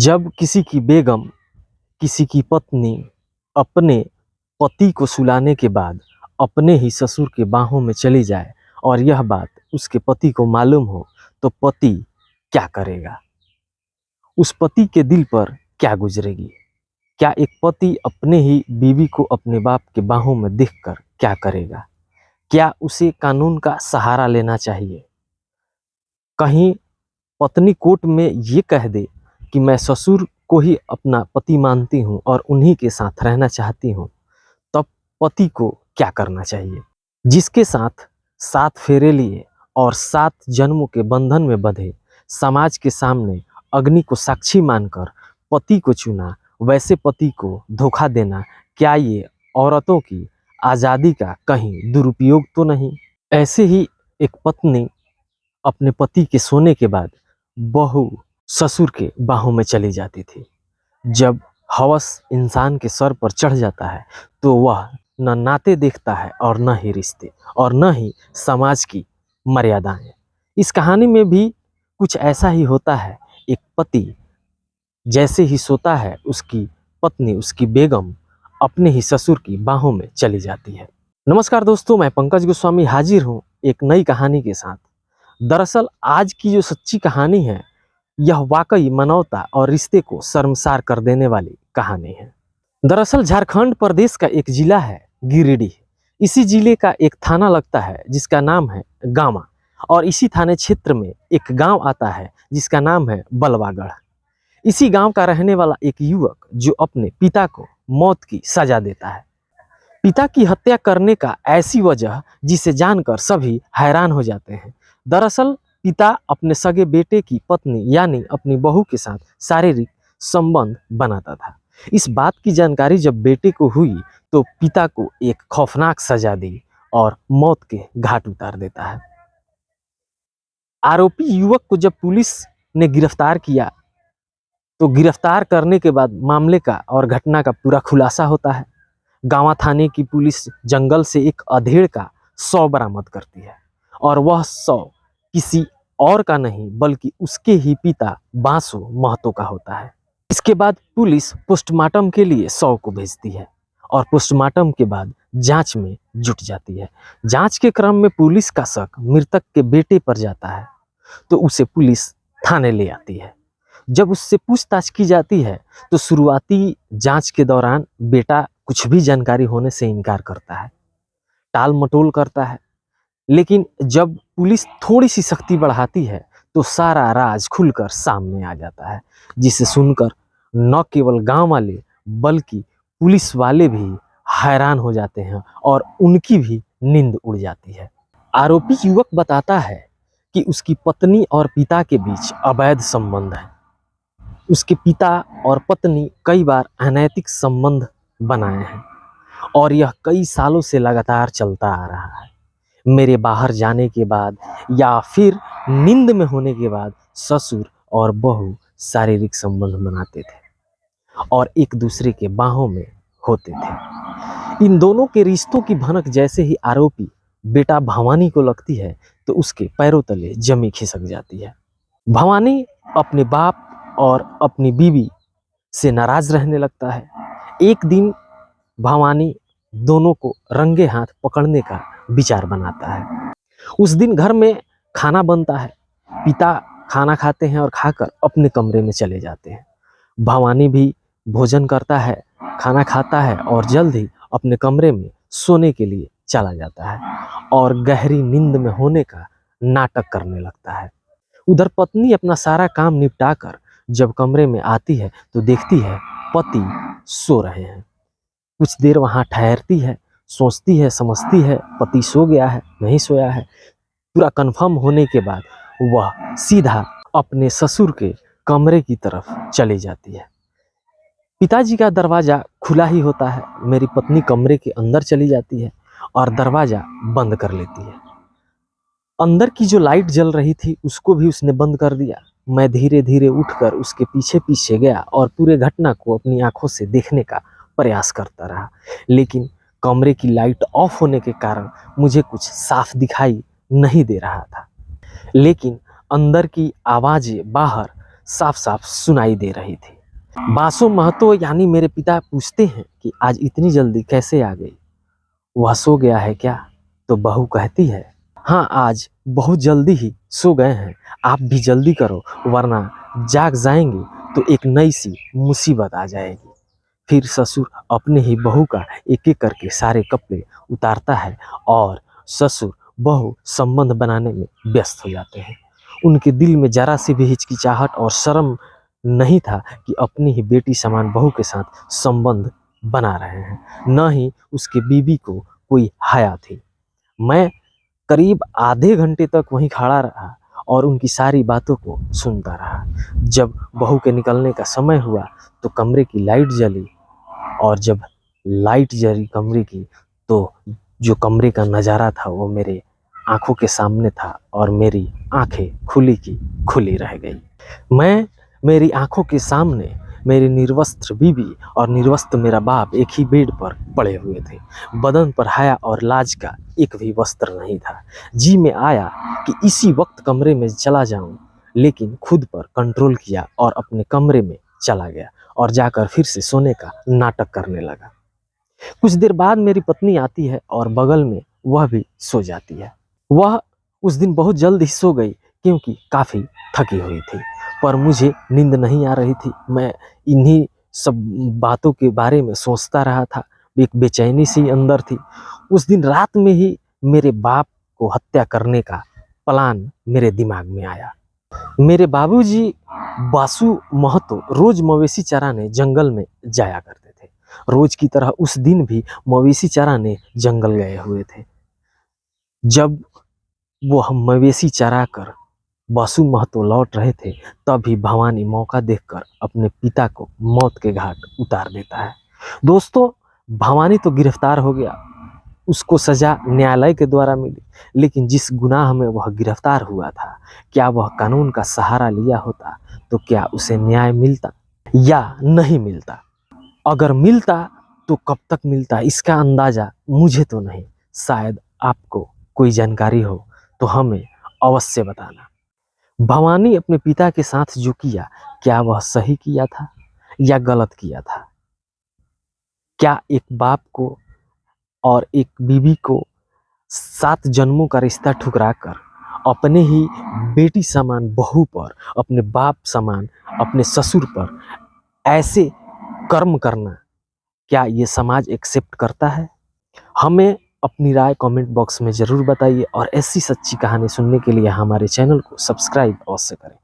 जब किसी की बेगम, किसी की पत्नी अपने पति को सुलाने के बाद अपने ही ससुर के बाहों में चली जाए और यह बात उसके पति को मालूम हो, तो पति क्या करेगा? उस पति के दिल पर क्या गुजरेगी? क्या एक पति अपने ही बीवी को अपने बाप के बाहों में देखकर क्या करेगा? क्या उसे कानून का सहारा लेना चाहिए? कहीं पत्नी कोर्ट में ये कह दे कि मैं ससुर को ही अपना पति मानती हूँ और उन्हीं के साथ रहना चाहती हूँ, तब पति को क्या करना चाहिए? जिसके साथ 7 फेरे लिए और 7 जन्मों के बंधन में बंधे, समाज के सामने अग्नि को साक्षी मानकर पति को चुना, वैसे पति को धोखा देना, क्या ये औरतों की आज़ादी का कहीं दुरुपयोग तो नहीं? ऐसे ही एक पत्नी अपने पति के सोने के बाद बहू ससुर के बाहों में चली जाती थी। जब हवस इंसान के सर पर चढ़ जाता है तो वह न नाते देखता है और न ही रिश्ते और न ही समाज की मर्यादाएं। इस कहानी में भी कुछ ऐसा ही होता है। एक पति जैसे ही सोता है, उसकी पत्नी, उसकी बेगम अपने ही ससुर की बाहों में चली जाती है। नमस्कार दोस्तों, मैं पंकज गोस्वामी हाजिर हूँ एक नई कहानी के साथ। दरअसल आज की जो सच्ची कहानी है, यह वाकई मानवता और रिश्ते को शर्मसार कर देने वाली कहानी है। दरअसल झारखंड प्रदेश का एक जिला है गिरिडीह। इसी जिले का एक थाना लगता है जिसका नाम है गामा, और इसी थाने क्षेत्र में एक गांव आता है जिसका नाम है बलवागढ़। इसी गांव का रहने वाला एक युवक जो अपने पिता को मौत की सजा देता है। पिता की हत्या करने का ऐसी वजह जिसे जानकर सभी हैरान हो जाते हैं। दरअसल पिता अपने सगे बेटे की पत्नी यानी अपनी बहू के साथ शारीरिक संबंध बनाता था। इस बात की जानकारी जब बेटे को हुई तो पिता को एक खौफनाक सजा दी और मौत के घाट उतार देता है। आरोपी युवक को जब पुलिस ने गिरफ्तार किया तो गिरफ्तार करने के बाद मामले का और घटना का पूरा खुलासा होता है। गांवा थाने की पुलिस जंगल से एक अधेड़ का शव बरामद करती है और वह शव किसी और का नहीं बल्कि उसके ही पिता बांसु महतो का होता है। इसके बाद पुलिस पोस्टमार्टम के लिए शव को भेजती है और पोस्टमार्टम के बाद जांच में जुट जाती है। जांच के क्रम में पुलिस का शक मृतक के बेटे पर जाता है तो उसे पुलिस थाने ले आती है। जब उससे पूछताछ की जाती है तो शुरुआती जांच के दौरान बेटा कुछ भी जानकारी होने से इनकार करता है, टाल मटोल करता है। लेकिन जब पुलिस थोड़ी सी सख्ती बढ़ाती है तो सारा राज खुलकर सामने आ जाता है, जिसे सुनकर न केवल गांव वाले बल्कि पुलिस वाले भी हैरान हो जाते हैं और उनकी भी नींद उड़ जाती है। आरोपी युवक बताता है कि उसकी पत्नी और पिता के बीच अवैध संबंध है। उसके पिता और पत्नी कई बार अनैतिक संबंध बनाए हैं और यह कई सालों से लगातार चलता आ रहा है। मेरे बाहर जाने के बाद या फिर नींद में होने के बाद ससुर और बहू शारीरिक संबंध बनाते थे और एक दूसरे के बाहों में होते थे। इन दोनों के रिश्तों की भनक जैसे ही आरोपी बेटा भवानी को लगती है तो उसके पैरों तले जमी खिसक जाती है। भवानी अपने बाप और अपनी बीवी से नाराज रहने लगता है। एक दिन भवानी दोनों को रंगे हाथ पकड़ने का विचार बनाता है। उस दिन घर में खाना बनता है। पिता खाना खाते हैं और खाकर अपने कमरे में चले जाते हैं। भवानी भी भोजन करता है, खाना खाता है और जल्द ही अपने कमरे में सोने के लिए चला जाता है और गहरी नींद में होने का नाटक करने लगता है। उधर पत्नी अपना सारा काम निपटाकर जब कमरे में आती है तो देखती है पति सो रहे हैं। कुछ देर वहां ठहरती है, सोचती है, समझती है पति सो गया है, नहीं सोया है। पूरा कंफर्म होने के बाद वह सीधा अपने ससुर के कमरे की तरफ चली जाती है। पिताजी का दरवाजा खुला ही होता है। मेरी पत्नी कमरे के अंदर चली जाती है और दरवाजा बंद कर लेती है। अंदर की जो लाइट जल रही थी उसको भी उसने बंद कर दिया। मैं धीरे धीरे उठकर उसके पीछे पीछे गया और पूरे घटना को अपनी आंखों से देखने का प्रयास करता रहा, लेकिन कमरे की लाइट ऑफ होने के कारण मुझे कुछ साफ दिखाई नहीं दे रहा था। लेकिन अंदर की आवाज़ें बाहर साफ साफ सुनाई दे रही थी। बासु महतो यानी मेरे पिता पूछते हैं कि आज इतनी जल्दी कैसे आ गई, वह सो गया है क्या? तो बहू कहती है, हाँ आज बहुत जल्दी ही सो गए हैं, आप भी जल्दी करो वरना जाग जाएंगे तो एक नई सी मुसीबत आ जाएगी। फिर ससुर अपने ही बहू का एक एक करके सारे कपड़े उतारता है और ससुर बहू संबंध बनाने में व्यस्त हो जाते हैं। उनके दिल में जरा सी भी हिचकिचाहट और शर्म नहीं था कि अपनी ही बेटी समान बहू के साथ संबंध बना रहे हैं, न ही उसके बीवी को कोई हया थी। मैं करीब आधे घंटे तक वहीं खड़ा रहा और उनकी सारी बातों को सुनता रहा। जब बहू के निकलने का समय हुआ तो कमरे की लाइट जली, और जब लाइट जली कमरे की तो जो कमरे का नज़ारा था वो मेरे आंखों के सामने था और मेरी आंखें खुली की खुली रह गई। मेरी आंखों के सामने मेरी निर्वस्त्र बीवी और निर्वस्त्र मेरा बाप एक ही बेड पर पड़े हुए थे। बदन पर हया और लाज का एक भी वस्त्र नहीं था। जी में आया कि इसी वक्त कमरे में चला जाऊं, लेकिन खुद पर कंट्रोल किया और अपने कमरे में चला गया और जाकर फिर से सोने का नाटक करने लगा। कुछ देर बाद मेरी पत्नी आती है और बगल में वह भी सो जाती है। वह उस दिन बहुत जल्द ही सो गई क्योंकि काफ़ी थकी हुई थी, पर मुझे नींद नहीं आ रही थी। मैं इन्हीं सब बातों के बारे में सोचता रहा था, एक बेचैनी सी अंदर थी। उस दिन रात में ही मेरे बाप को हत्या करने का प्लान मेरे दिमाग में आया। मेरे बाबूजी बासु महतो रोज मवेशी चराने जंगल में जाया करते थे। रोज की तरह उस दिन भी मवेशी चराने जंगल गए हुए थे। जब वो हम मवेशी चरा कर बासु महतो लौट रहे थे, तभी भवानी मौका देखकर अपने पिता को मौत के घाट उतार देता है। दोस्तों, भवानी तो गिरफ्तार हो गया, उसको सजा न्यायालय के द्वारा मिली, लेकिन जिस गुनाह में वह गिरफ्तार हुआ था, क्या वह कानून का सहारा लिया होता तो क्या उसे न्याय मिलता या नहीं मिलता? अगर मिलता तो कब तक मिलता, इसका अंदाजा मुझे तो नहीं। शायद आपको कोई जानकारी हो तो हमें अवश्य बताना। भवानी अपने पिता के साथ जो किया, क्या वह सही किया था या गलत किया था? क्या एक बाप को और एक बीवी को 7 जन्मों का रिश्ता ठुकराकर अपने ही बेटी समान बहू पर, अपने बाप समान अपने ससुर पर ऐसे कर्म करना, क्या ये समाज एक्सेप्ट करता है? हमें अपनी राय कमेंट बॉक्स में ज़रूर बताइए और ऐसी सच्ची कहानी सुनने के लिए हमारे चैनल को सब्सक्राइब अवश्य करें।